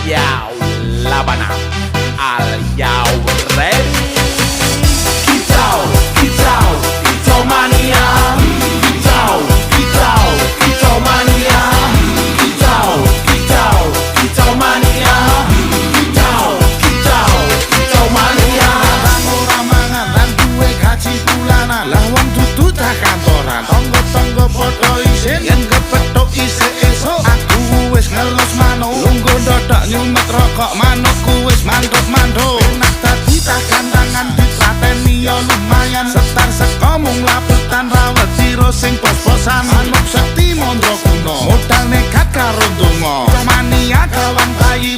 Yo, Labana, are you ready? Kicau, kicau, kicau mania. Kicau, kicau, kicau mania. Kicau, kicau, kicau mania. Kicau, kicau, kicau mania. Ora mangan lan duwe gaji bulanan, lah wong dudu tak kantoran. Tonggo-tonggo padha isin yen kepethuk isih esuk. Aku wis ngelos manuk, lungguh ndodok nyumet rokok manukku wis manduk-manduk. Enak dadi tak gantangan ditrateni ya lumayan. Setar seko mung laputan rawet sira sing pos-posan. Manuk sekti mondro kuno, modal nekat karo donga. Mania kawan bayi